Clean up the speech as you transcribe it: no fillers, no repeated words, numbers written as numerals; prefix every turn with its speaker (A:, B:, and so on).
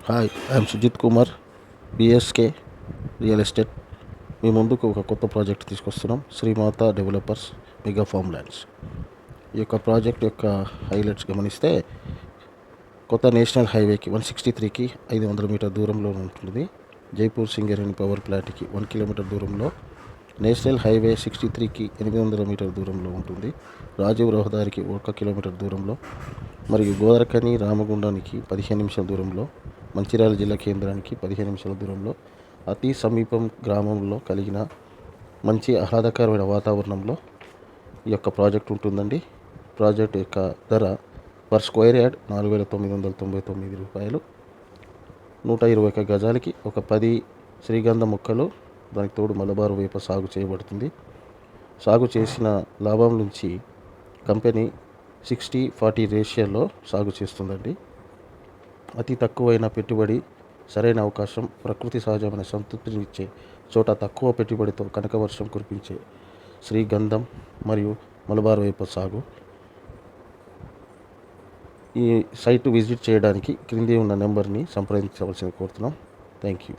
A: Hi, I'm Sujith Kumar, BSK real estate. మీ ముందుకు ఒక కొత్త ప్రాజెక్ట్ తీసుకొస్తున్నాం. Srimata developers mega form lands. ఈ యొక్క ప్రాజెక్ట్ యొక్క హైలైట్స్ గమనిస్తే, కొత్త నేషనల్ హైవేకి 163కి 500 మీటర్ దూరంలో ఉంటుంది. జైపూర్ సింగరేణి పవర్ ప్లాంట్కి 1 కిలోమీటర్ దూరంలో, నేషనల్ హైవే 63కి 800 మీటర్ దూరంలో ఉంటుంది. రాజీవ్ రహదారికి 1 కిలోమీటర్ దూరంలో, మరియు గోదరకని రామగుండానికి 15 నిమిషాల దూరంలో, మంచిర్యాల జిల్లా కేంద్రానికి 15 నిమిషాల దూరంలో, అతి సమీపం గ్రామంలో కలిగిన మంచి ఆహ్లాదకరమైన వాతావరణంలో ఈ యొక్క ప్రాజెక్ట్ ఉంటుందండి. ప్రాజెక్ట్ యొక్క ధర పర్ స్క్వేర్ యార్డ్ 4,999 రూపాయలు. 121 గజాలకి ఒక 10 శ్రీగంధ మొక్కలు, దానికి తోడు మలబారు వేప సాగు చేయబడుతుంది. సాగు చేసిన లాభం నుంచి కంపెనీ 60-40 రేషియోలో సాగు చేస్తుందండి. అతి తక్కువైన పెట్టుబడి, సరైన అవకాశం, ప్రకృతి సహజమైన సంతృప్తినిచ్చే చోట తక్కువ పెట్టుబడితో కనకవర్షం కురిపించే శ్రీగంధం మరియు మలబార్ వేప సాగు. ఈ సైట్ విజిట్ చేయడానికి క్రింది ఉన్న నెంబర్ని సంప్రదించవలసింది కోరుతున్నాం. Thank you.